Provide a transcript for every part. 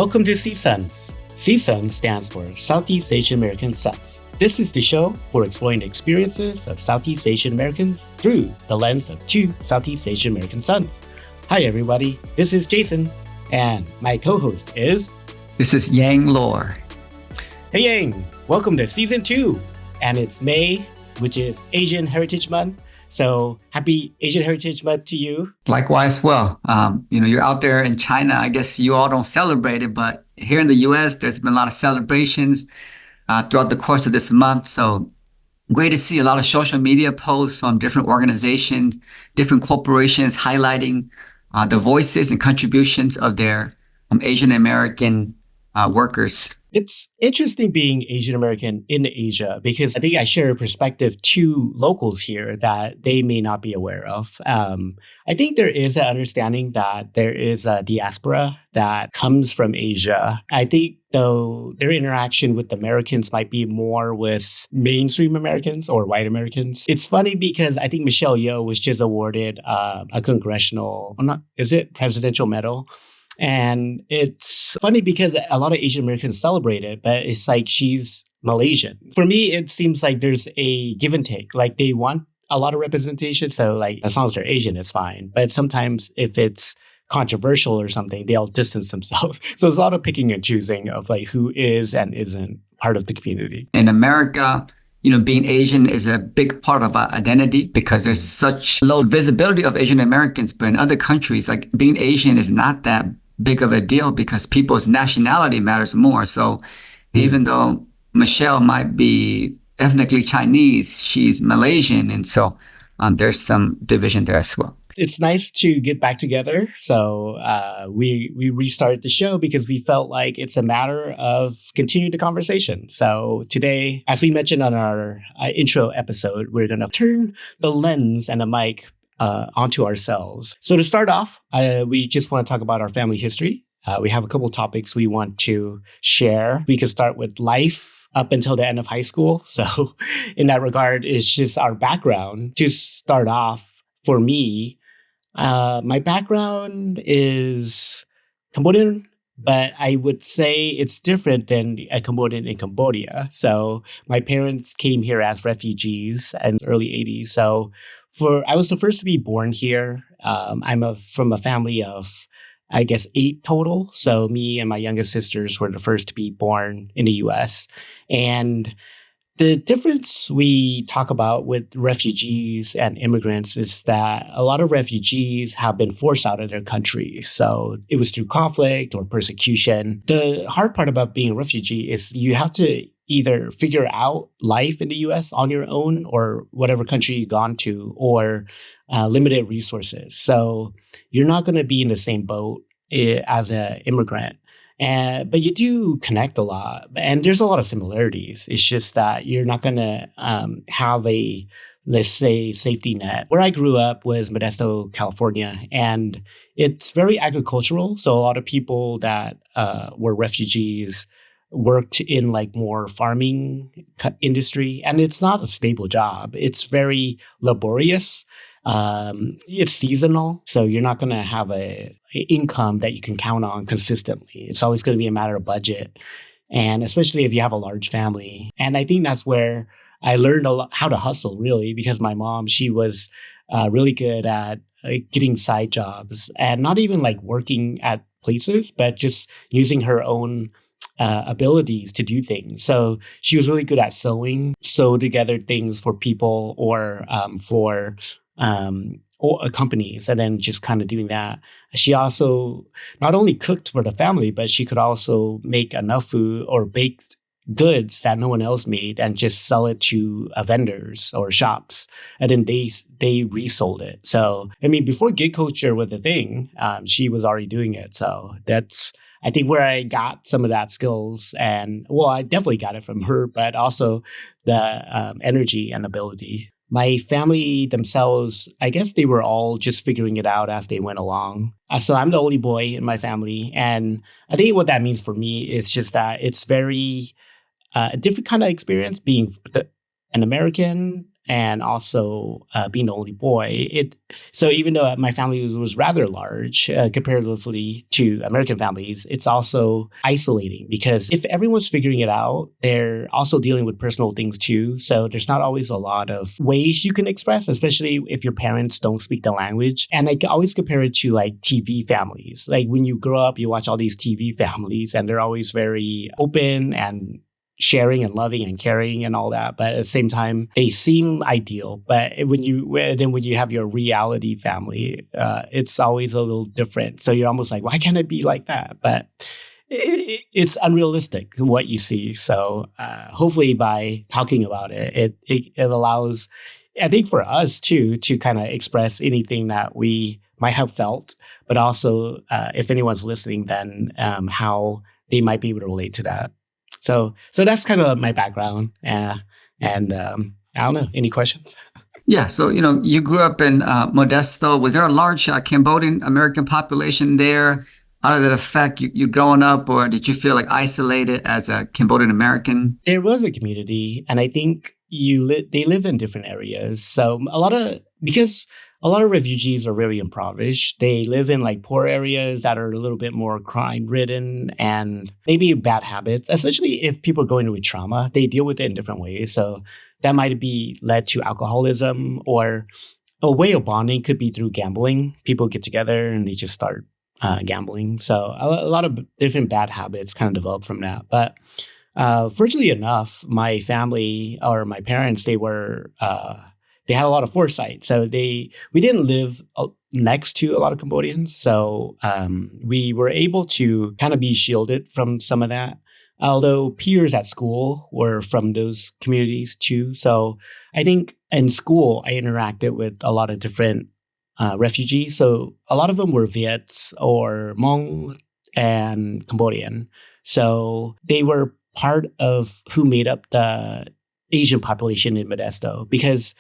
Welcome to SEAASons. SEAASons stands for Southeast Asian American Sons. This is the show for exploring the experiences of Southeast Asian Americans through the lens of two Southeast Asian American sons. Hi everybody, this is Jason, and my co-host is... This is Yang Lor. Hey Yang, welcome to Season 2, and it's May, which is Asian Heritage Month. So happy Asian Heritage Month to you. Likewise, well, you're out there in China. I guess you all don't celebrate it, but here in the U.S., there's been a lot of celebrations throughout the course of this month. So great to see a lot of social media posts from different organizations, different corporations highlighting the voices and contributions of their Asian American workers. It's interesting being Asian American in Asia because I think I share a perspective to locals here that they may not be aware of. I think there is an understanding that there is a diaspora that comes from Asia. I think, though, their interaction with Americans might be more with mainstream Americans or white Americans. It's funny because I think Michelle Yeoh was just awarded a presidential medal. And it's funny because a lot of Asian Americans celebrate it, but it's like she's Malaysian. For me, it seems like there's a give and take. Like they want a lot of representation. So like as long as they're Asian, it's fine. But sometimes if it's controversial or something, they'll distance themselves. So there's a lot of picking and choosing of like who is and isn't part of the community. In America, being Asian is a big part of our identity because there's such low visibility of Asian Americans. But in other countries, like being Asian is not that big of a deal because people's nationality matters more. So even though Michelle might be ethnically Chinese, she's Malaysian. And so there's some division there as well. It's nice to get back together. So we restarted the show because we felt like it's a matter of continuing the conversation. So today, as we mentioned on our intro episode, we're going to turn the lens and the mic onto ourselves. So to start off, we just want to talk about our family history. We have a couple topics we want to share. We could start with life up until the end of high school. So in that regard, it's just our background. To start off, for me, my background is Cambodian, but I would say it's different than a Cambodian in Cambodia. So my parents came here as refugees in the early 80s. So I was the first to be born here. I'm from a family of, I guess, 8 total. So me and my youngest sisters were the first to be born in the U.S. And the difference we talk about with refugees and immigrants is that a lot of refugees have been forced out of their country. So it was through conflict or persecution. The hard part about being a refugee is you have to either figure out life in the U.S. on your own or whatever country you've gone to or limited resources. So you're not going to be in the same boat as an immigrant. But you do connect a lot. And there's a lot of similarities. It's just that you're not going to have a, let's say, safety net. Where I grew up was Modesto, California, and it's very agricultural. So a lot of people that were refugees worked in like more farming industry, and it's not a stable job. It's very laborious. It's seasonal, so you're not going to have a income that you can count on consistently. It's always going to be a matter of budget, and especially if you have a large family. And I think that's where I learned a lot how to hustle, really, because my mom, she was really good at getting side jobs and not even like working at places, but just using her own abilities to do things. So she was really good at sew together things for people or for companies, and then just kind of doing that. She also not only cooked for the family, but she could also make enough food or bake goods that no one else made and just sell it to vendors or shops, and then they resold it. So I mean, before gig culture was a thing, she was already doing it. So that's, I think, where I got some of that skills. And well, I definitely got it from her, but also the energy and ability. My family themselves, I guess they were all just figuring it out as they went along. So I'm the only boy in my family. And I think what that means for me is just that it's very a different kind of experience being an American and also being the only boy, so even though my family was rather large comparatively to American families, it's also isolating because if everyone's figuring it out, they're also dealing with personal things too. So there's not always a lot of ways you can express, especially if your parents don't speak the language. And I always compare it to like TV families. Like when you grow up, you watch all these TV families and they're always very open and sharing and loving and caring and all that, but at the same time they seem ideal. But when you have your reality family, it's always a little different. So you're almost like, why can't it be like that? But it's unrealistic what you see. So hopefully by talking about it allows, I think, for us too to kind of express anything that we might have felt, but also if anyone's listening, then how they might be able to relate to that. So that's kind of my background. And I don't know, any questions? Yeah. So, you grew up in Modesto. Was there a large Cambodian American population there? How did that affect you growing up, or did you feel like isolated as a Cambodian American? There was a community, and I think they live in different areas. So because a lot of refugees are very impoverished. They live in like poor areas that are a little bit more crime ridden and maybe bad habits, especially if people are going through trauma. They deal with it in different ways. So that might be led to alcoholism, or a way of bonding could be through gambling. People get together and they just start gambling. So a lot of different bad habits kind of develop from that. But fortunately enough, my family or my parents, they had a lot of foresight. So we didn't live next to a lot of Cambodians. So we were able to kind of be shielded from some of that. Although peers at school were from those communities too. So I think in school, I interacted with a lot of different refugees. So a lot of them were Viets or Hmong and Cambodian. So they were part of who made up the Asian population in Modesto, because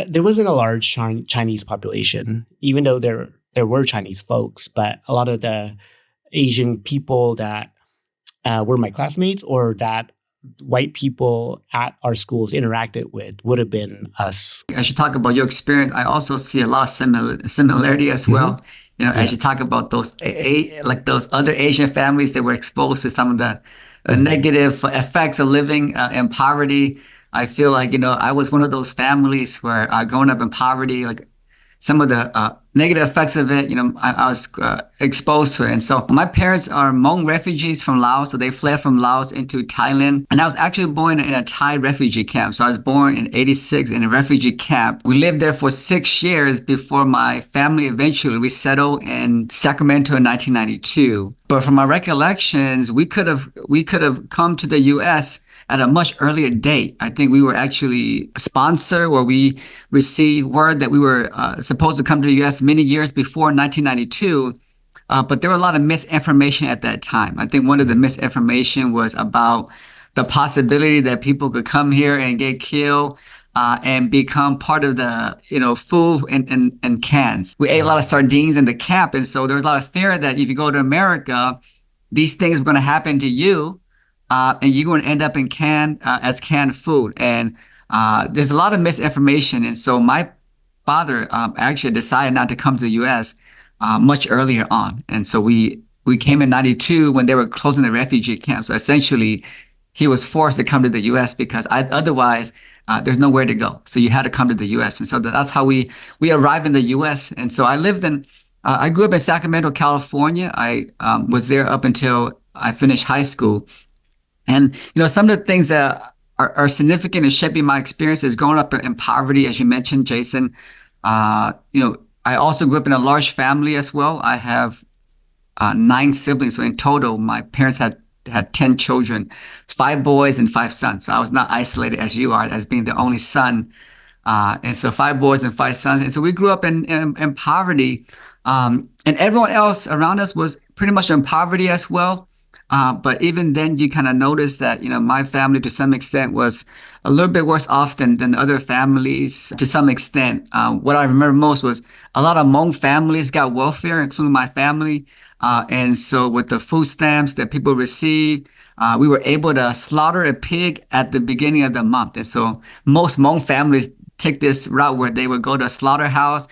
there wasn't a large Chinese population, even though there were Chinese folks, but a lot of the Asian people that were my classmates or that white people at our schools interacted with would have been us. As you talk about your experience, I also see a lot of similarity as well. As you talk about those those other Asian families that were exposed to some of the negative effects of living in poverty. I feel like, I was one of those families where growing up in poverty, like some of the negative effects of it, I was exposed to it. And so my parents are Hmong refugees from Laos. So they fled from Laos into Thailand. And I was actually born in a Thai refugee camp. So I was born in 86 in a refugee camp. We lived there for 6 years before my family eventually resettled in Sacramento in 1992. But from my recollections, we could have come to the U.S. at a much earlier date. I think we were actually sponsored, or we received word that we were supposed to come to the U.S. many years before 1992. But there were a lot of misinformation at that time. I think one of the misinformation was about the possibility that people could come here and get killed and become part of the, food in cans. We ate a lot of sardines in the camp. And so there was a lot of fear that if you go to America, these things were going to happen to you. And you're going to end up in as canned food. And there's a lot of misinformation. And so my father actually decided not to come to the U.S. Much earlier on. And so we came in 92 when they were closing the refugee camp. So essentially, he was forced to come to the U.S. because otherwise there's nowhere to go. So you had to come to the U.S. And so that's how we arrived in the U.S. And so I grew up in Sacramento, California. I was there up until I finished high school. And, some of the things that are significant in shaping my experiences growing up in poverty, as you mentioned, Jason, I also grew up in a large family as well. I have 9 siblings. So in total, my parents had 10 children, 5 boys and 5 sons. So I was not isolated as you are, as being the only son. And so 5 boys and 5 sons. And so we grew up in poverty. And everyone else around us was pretty much in poverty as well. But even then, you kind of notice that, my family to some extent was a little bit worse off than other families to some extent. What I remember most was a lot of Hmong families got welfare, including my family. And so with the food stamps that people received, we were able to slaughter a pig at the beginning of the month. And so most Hmong families take this route where they would go to a slaughterhouse,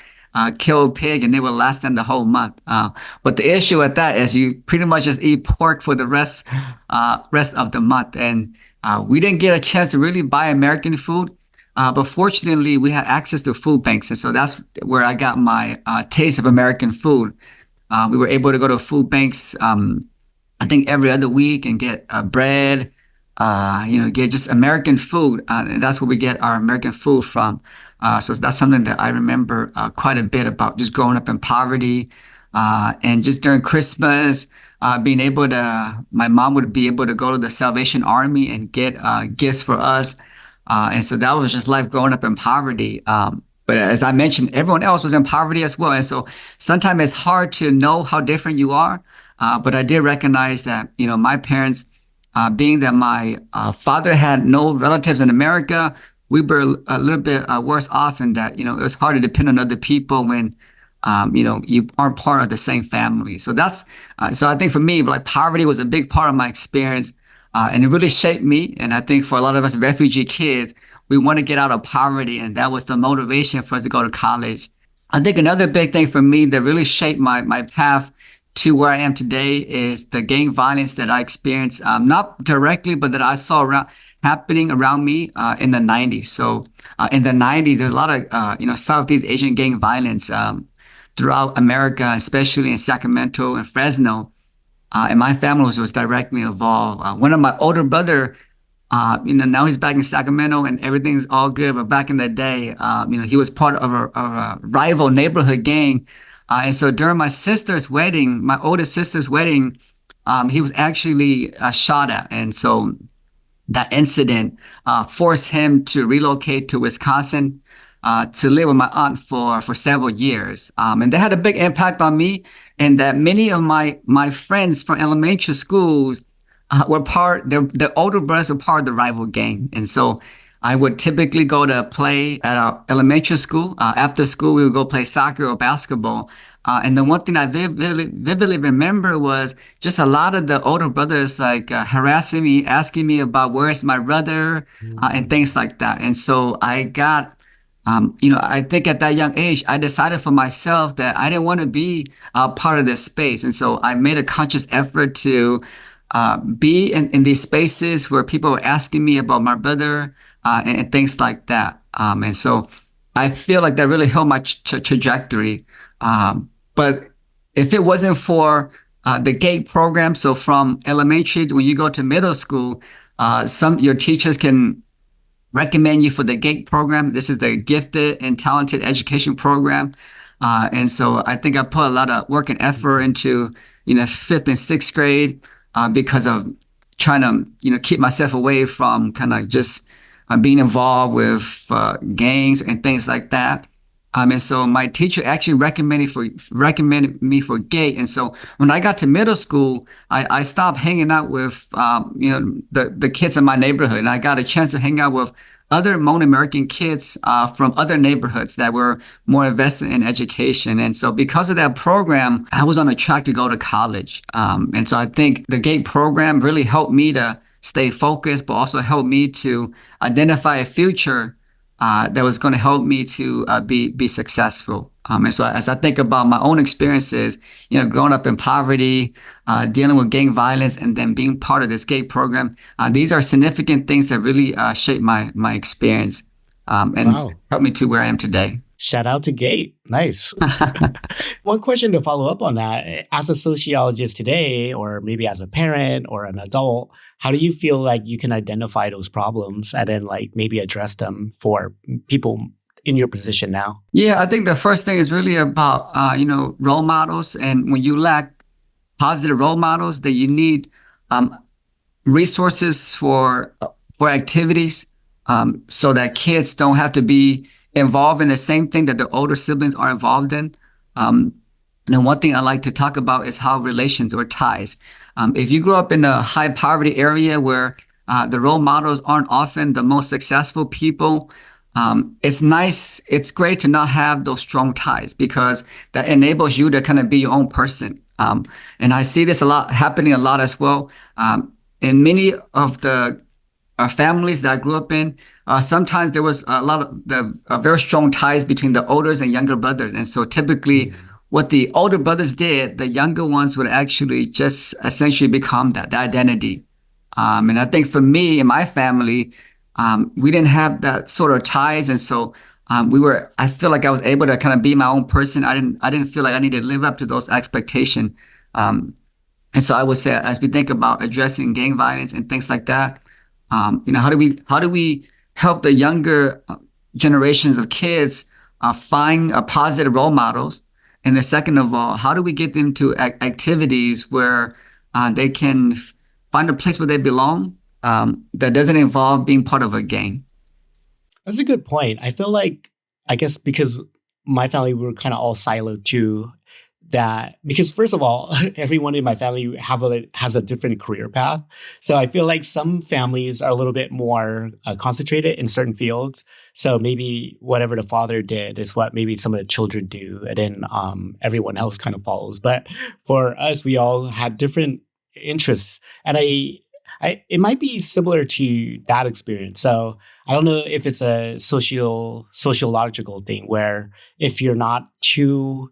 kill a pig, and they would last them the whole month. But the issue with that is you pretty much just eat pork for the rest of the month. And we didn't get a chance to really buy American food. But fortunately, we had access to food banks. And so that's where I got my taste of American food. We were able to go to food banks, I think every other week and get bread, get just American food. And that's where we get our American food from. So that's something that I remember quite a bit about just growing up in poverty. And just during Christmas, my mom would be able to go to the Salvation Army and get gifts for us. And so that was just life growing up in poverty. But as I mentioned, everyone else was in poverty as well. And so sometimes it's hard to know how different you are. But I did recognize that, my parents, being that my father had no relatives in America, we were a little bit worse off in that, it was hard to depend on other people when, you aren't part of the same family. So so I think for me, like poverty was a big part of my experience. And it really shaped me. And I think for a lot of us refugee kids, we want to get out of poverty. And that was the motivation for us to go to college. I think another big thing for me that really shaped my path to where I am today is the gang violence that I experienced, not directly, but that I saw happening around me in the 90s. So in the 90s, there's a lot of, Southeast Asian gang violence throughout America, especially in Sacramento and Fresno. And my family was directly involved. One of my older brother, now he's back in Sacramento and everything's all good. But back in the day, he was part of a rival neighborhood gang. And so during my oldest sister's wedding, he was actually shot at. And so that incident forced him to relocate to Wisconsin to live with my aunt for several years. And that had a big impact on me. And that many of my friends from elementary schools their older brothers were part of the rival gang. And so I would typically go to play at our elementary school. After school, we would go play soccer or basketball. And the one thing I vividly remember was just a lot of the older brothers harassing me, asking me about where's my brother, and things like that. And so I got I think at that young age, I decided for myself that I didn't want to be part of this space. And so I made a conscious effort to be in these spaces where people were asking me about my brother and things like that. And so I feel like that really helped my trajectory. But if it wasn't for the GATE program, so from elementary when you go to middle school, your teachers can recommend you for the GATE program. This is the Gifted and Talented Education Program. And so I think I put a lot of work and effort into, 5th and 6th grade because of trying to, keep myself away from kind of just being involved with gangs and things like that. And so my teacher actually recommended me for GATE. And so when I got to middle school, I stopped hanging out with, the kids in my neighborhood. And I got a chance to hang out with other Hmong American kids from other neighborhoods that were more invested in education. And so because of that program, I was on a track to go to college. And so I think the GATE program really helped me to stay focused, but also helped me to identify a future that was going to help me to be successful. And so as I think about my own experiences, growing up in poverty, dealing with gang violence, and then being part of this GATE program, these are significant things that really shaped my experience and helped me to where I am today. Shout out to GATE. Nice. One question to follow up on that. As a sociologist today, or maybe as a parent or an adult, how do you feel like you can identify those problems and then maybe address them for people in your position now? Yeah, I think the first thing is really about, role models. And when you lack positive role models, that you need resources for activities so that kids don't have to be involved in the same thing that the older siblings are involved in. And one thing I like to talk about is how relations or ties. If you grow up in a high poverty area where the role models aren't often the most successful people, it's great to not have those strong ties because that enables you to kind of be your own person. And I see this happening a lot as well. In many of the families that I grew up in, sometimes there was a lot of the very strong ties between the older and younger brothers. And so typically what the older brothers did, the younger ones would actually just essentially become that, the identity. And I think for me and my family, we didn't have that sort of ties. And so I feel like I was able to kind of be my own person. I didn't feel like I needed to live up to those expectations. And so I would say, as we think about addressing gang violence and things like that, how do we help the younger generations of kids find positive role models? And then second of all, how do we get them to activities where they can find a place where they belong that doesn't involve being part of a gang? That's a good point. I feel like, I guess because my family, we were kind of all siloed too, that because first of all, everyone in my family has a different career path. So I feel like some families are a little bit more concentrated in certain fields. So maybe whatever the father did is what maybe some of the children do, and then everyone else kind of follows. But for us, we all had different interests, and it might be similar to that experience. So I don't know if it's a sociological thing where if you're not too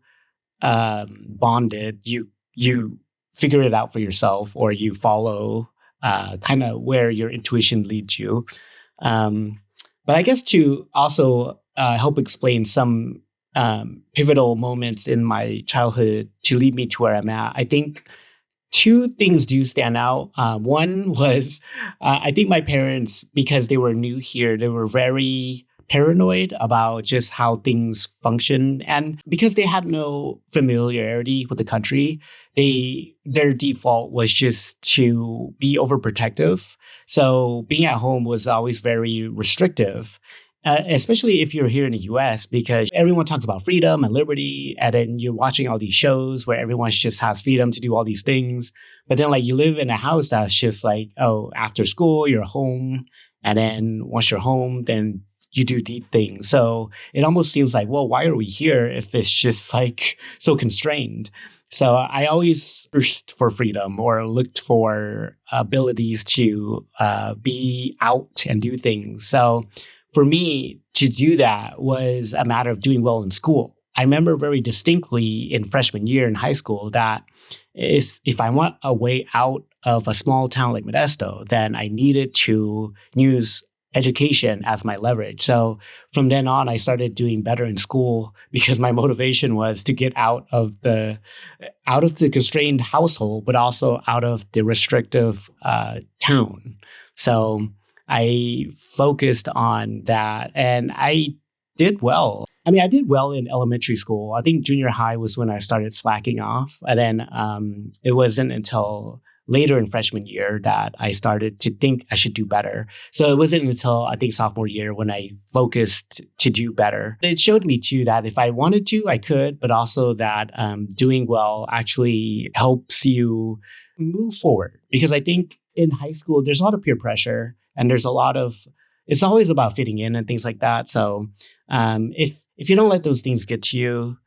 bonded, you figure it out for yourself, or you follow kind of where your intuition leads you. But I guess to also help explain some pivotal moments in my childhood to lead me to where I'm at, I think two things do stand out. One was, I think my parents, because they were new here, they were very paranoid about just how things function. And because they had no familiarity with the country, their default was just to be overprotective. So being at home was always very restrictive. Especially if you're here in the US, because everyone talks about freedom and liberty, and then you're watching all these shows where everyone just has freedom to do all these things. But then like you live in a house that's just like, oh, after school, you're home. And then once you're home, then you do these things. So it almost seems like, well, why are we here if it's just like so constrained? So I always searched for freedom or looked for abilities to be out and do things. So for me to do that was a matter of doing well in school. I remember very distinctly in freshman year in high school that if I want a way out of a small town like Modesto, then I needed to use education as my leverage. So from then on, I started doing better in school because my motivation was to get out of the constrained household, but also out of the restrictive town. So I focused on that, and I did well. I mean, I did well in elementary school. I think junior high was when I started slacking off. And then it wasn't until later in freshman year that I started to think I should do better. So it wasn't until I think sophomore year when I focused to do better. It showed me too that if I wanted to, I could, but also that doing well actually helps you move forward. Because I think in high school, there's a lot of peer pressure, and there's a lot of, it's always about fitting in and things like that. So if you don't let those things get to you,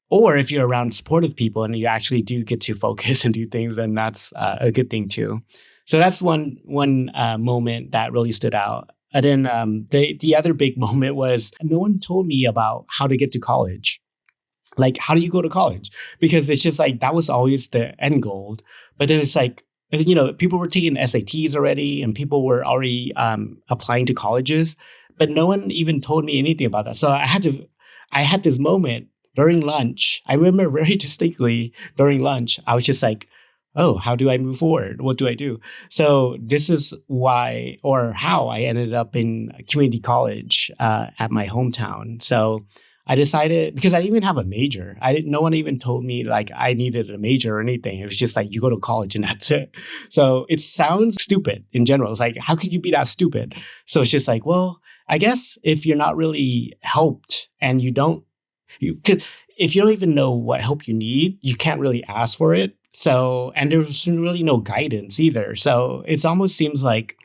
or if you're around supportive people and you actually do get to focus and do things, then that's a good thing too. So that's one moment that really stood out. And then the other big moment was no one told me about how to get to college. Like, how do you go to college? Because it's just like, that was always the end goal. But then it's like, people were taking SATs already, and people were already applying to colleges, but no one even told me anything about that. So I had this moment during lunch. I remember very distinctly during lunch, I was just like, oh, how do I move forward? What do I do? So this is why, or how I ended up in community college at my hometown. So I decided, because I didn't even have a major. No one even told me like I needed a major or anything. It was just like, you go to college and that's it. So it sounds stupid in general. It's like, how could you be that stupid? So it's just like, well, I guess if you're not really helped and if you don't even know what help you need, you can't really ask for it. So, and there's really no guidance either. So it almost seems like,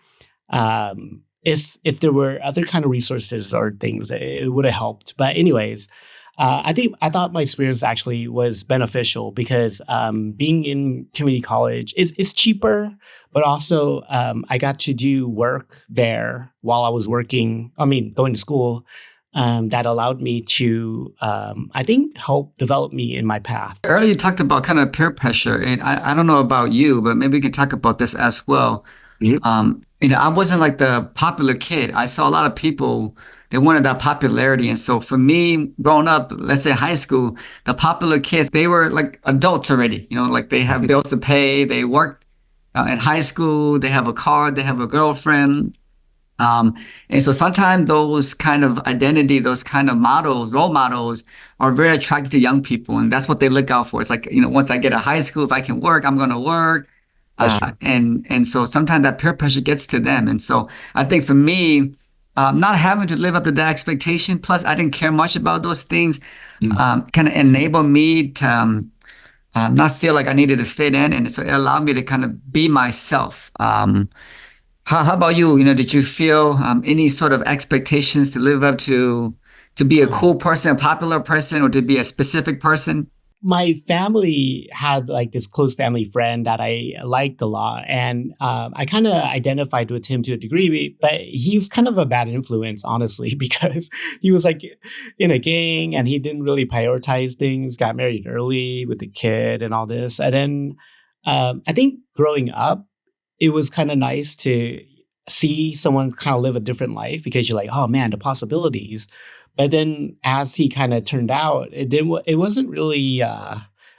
if there were other kind of resources or things, it would have helped. But anyways, I thought my experience actually was beneficial because being in community college is cheaper, but also I got to do work there while I was working. I mean, going to school. That allowed me to, I think, help develop me in my path. Earlier, you talked about kind of peer pressure, and I don't know about you, but maybe we can talk about this as well. I wasn't like the popular kid. I saw a lot of people they wanted that popularity, and so for me, growing up, let's say high school, the popular kids they were like adults already. Like they have bills to pay. They work in high school. They have a car. They have a girlfriend. And so sometimes those kind of identity, those kind of models, role models are very attractive to young people. And that's what they look out for. It's like, once I get to high school, if I can work, I'm going to work. And so sometimes that peer pressure gets to them. And so I think for me, not having to live up to that expectation, plus I didn't care much about those things, kind of enabled me to not feel like I needed to fit in. And so it allowed me to kind of be myself. How about you? Did you feel any sort of expectations to live up to be a cool person, a popular person, or to be a specific person? My family had like this close family friend that I liked a lot. And I kind of identified with him to a degree, but he was kind of a bad influence, honestly, because he was like in a gang and he didn't really prioritize things, got married early with a kid and all this. And then I think growing up, it was kind of nice to see someone kind of live a different life because you're like, oh man, the possibilities. But then as he kind of turned out, it wasn't really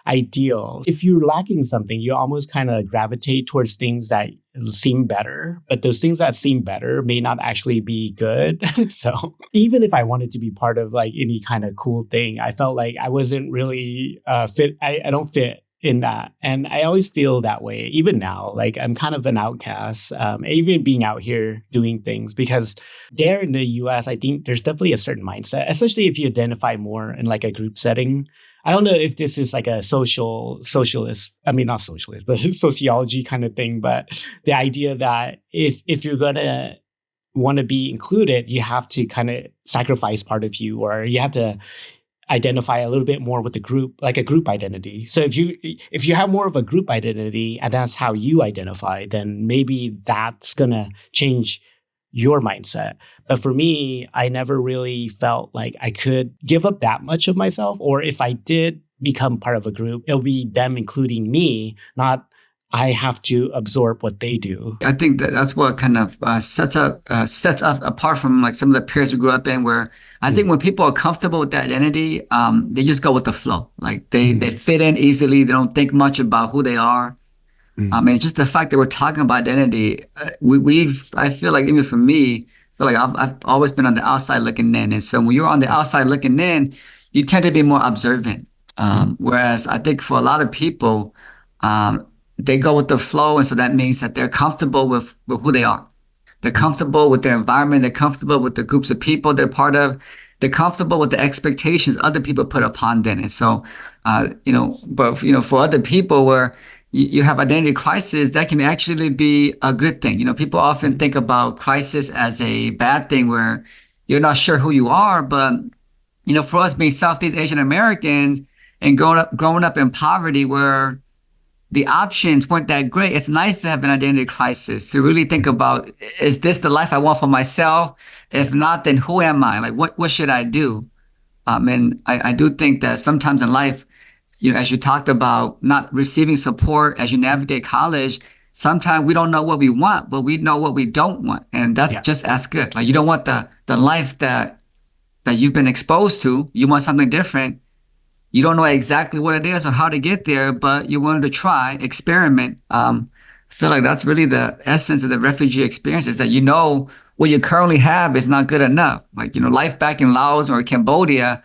ideal. If you're lacking something, you almost kind of gravitate towards things that seem better, but those things that seem better may not actually be good. So even if I wanted to be part of like any kind of cool thing, I felt like I wasn't really fit. I don't fit in that. And I always feel that way, even now, like I'm kind of an outcast, even being out here doing things, because there in the US, I think there's definitely a certain mindset, especially if you identify more in like a group setting. I don't know if this is like a socialist, I mean, not socialist, but sociology kind of thing. But the idea that if you're going to want to be included, you have to kind of sacrifice part of you, or you have to identify a little bit more with the group, like a group identity. So if you have more of a group identity and that's how you identify, then maybe that's gonna change your mindset. But for me, I never really felt like I could give up that much of myself, or if I did become part of a group, it'll be them including me, not I have to absorb what they do. I think that's what kind of sets us apart from like some of the peers we grew up in, where I think when people are comfortable with that identity, they just go with the flow. Like they fit in easily. They don't think much about who they are. And it's just the fact that we're talking about identity. I feel like even for me, I feel like I've always been on the outside looking in. And so when you're on the outside looking in, you tend to be more observant. Whereas I think for a lot of people, they go with the flow. And so that means that they're comfortable with who they are. They're comfortable with their environment. They're comfortable with the groups of people they're part of. They're comfortable with the expectations other people put upon them. And so, for other people where you have identity crisis, that can actually be a good thing. People often think about crisis as a bad thing where you're not sure who you are. But, for us being Southeast Asian Americans and growing up in poverty where the options weren't that great, it's nice to have an identity crisis, to really think about, is this the life I want for myself? If not, then who am I? Like, what should I do? And I do think that sometimes in life, as you talked about not receiving support as you navigate college, sometimes we don't know what we want, but we know what we don't want. And that's just as good. Like, you don't want the life that you've been exposed to. You want something different. You don't know exactly what it is or how to get there, but you wanted to try, experiment. I feel like that's really the essence of the refugee experience, is that what you currently have is not good enough. Like, life back in Laos or Cambodia,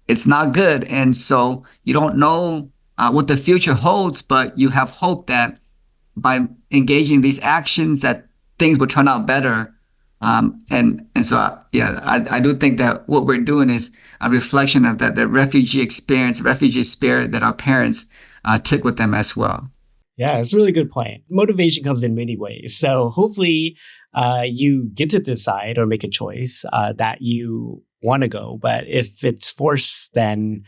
it's not good. And so you don't know what the future holds, but you have hope that by engaging these actions that things will turn out better. I do think that what we're doing is a reflection of the refugee experience, refugee spirit that our parents took with them as well. Yeah, it's a really good point. Motivation comes in many ways. So hopefully you get to decide or make a choice that you want to go. But if it's forced, then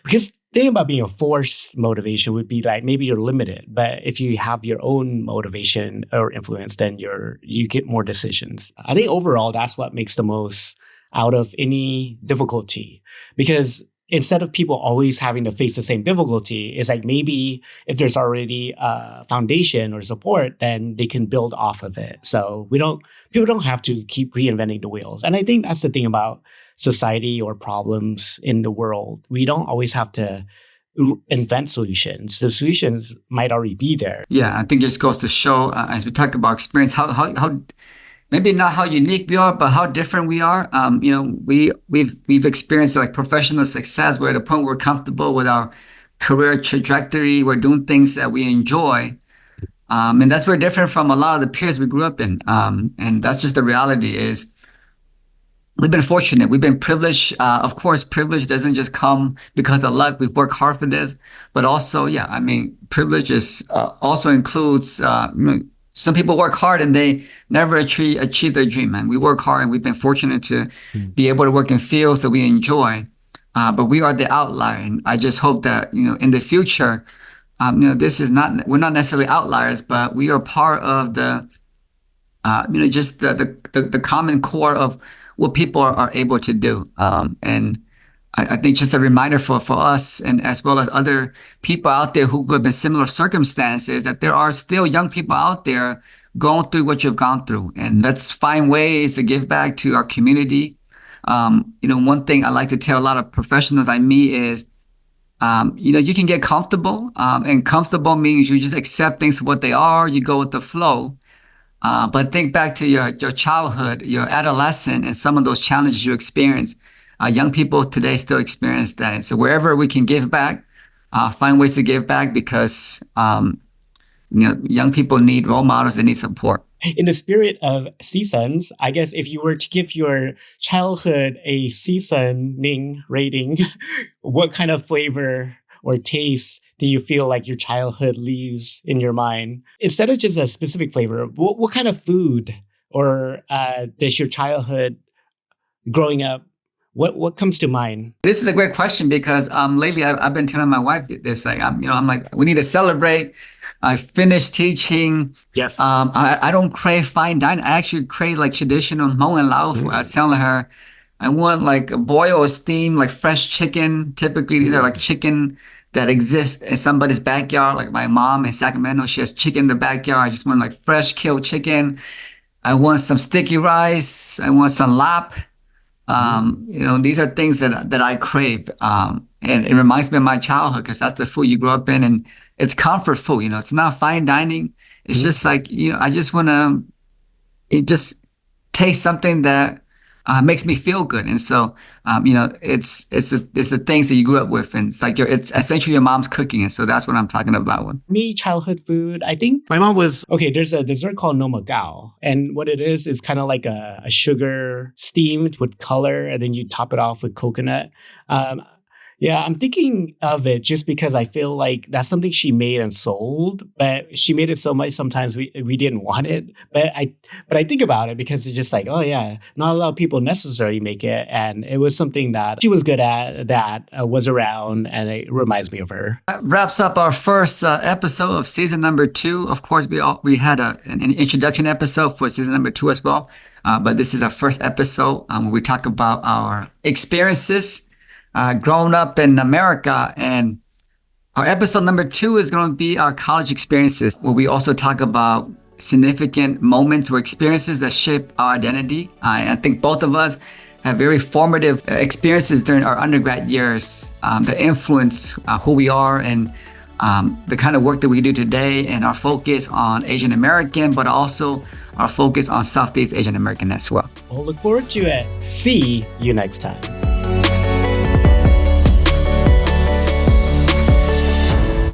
because the thing about being a forced motivation would be like maybe you're limited, but if you have your own motivation or influence, then you get more decisions. I think overall that's what makes the most out of any difficulty, because instead of people always having to face the same difficulty, it's like maybe if there's already a foundation or support, then they can build off of it. So people don't have to keep reinventing the wheels. And I think that's the thing about society or problems in the world. We don't always have to invent solutions. The solutions might already be there. Yeah, I think just goes to show, as we talk about experience, how maybe not how unique we are, but how different we are. We've experienced like professional success. We're at a point where we're comfortable with our career trajectory. We're doing things that we enjoy. And that's very different from a lot of the peers we grew up in. And that's just the reality is we've been fortunate. We've been privileged. Of course, privilege doesn't just come because of luck. We've worked hard for this, but also, privilege also includes, some people work hard and they never achieve their dream. And we work hard, and we've been fortunate to be able to work in fields that we enjoy. But we are the outlier. And I just hope that, in the future, we're not necessarily outliers, but we are part of the, just the common core of what people are able to do. And I think just a reminder for us, and as well as other people out there who grew up in similar circumstances, that there are still young people out there going through what you've gone through. And let's find ways to give back to our community. One thing I like to tell a lot of professionals I meet is, you can get comfortable, and comfortable means you just accept things for what they are. You go with the flow. But think back to your childhood, your adolescent, and some of those challenges you experienced. Young people today still experience that. So wherever we can give back, find ways to give back, because young people need role models. They need support. In the spirit of SEAASons, I guess if you were to give your childhood a seasoning rating, what kind of flavor or taste do you feel like your childhood leaves in your mind? Instead of just a specific flavor, what kind of food or does your childhood growing up, what comes to mind? This is a great question, because lately I've been telling my wife this, like, I'm like, we need to celebrate. I finished teaching. Yes. I don't crave fine dining. I actually crave like traditional Hmong and Lao food. I was telling her, I want like a boil or steam, like fresh chicken. Typically, these are like chicken that exists in somebody's backyard. Like my mom in Sacramento, she has chicken in the backyard. I just want like fresh killed chicken. I want some sticky rice. I want some lap. These are things that I crave. And it reminds me of my childhood, because that's the food you grew up in, and it's comfort food. It's not fine dining. It's just like, I just want to just taste something that makes me feel good. And so, it's the things that you grew up with, and it's essentially your mom's cooking. And so that's what I'm talking about. Me, childhood food, I think my mom was, there's a dessert called nomagao. And what it is kind of like a sugar steamed with color, and then you top it off with coconut. Yeah, I'm thinking of it just because I feel like that's something she made and sold, but she made it so much sometimes we didn't want it. But I think about it because it's just like, oh yeah, not a lot of people necessarily make it, and it was something that she was good at, that was around, and it reminds me of her. That wraps up our first episode of season number 2. Of course, we had an introduction episode for season number 2 as well, but this is our first episode where we talk about our experiences growing up in America. And our episode number 2 is going to be our college experiences, where we also talk about significant moments or experiences that shape our identity. I think both of us have very formative experiences during our undergrad years that influence who we are, and the kind of work that we do today, and our focus on Asian American, but also our focus on Southeast Asian American as well. We'll look forward to it. See you next time.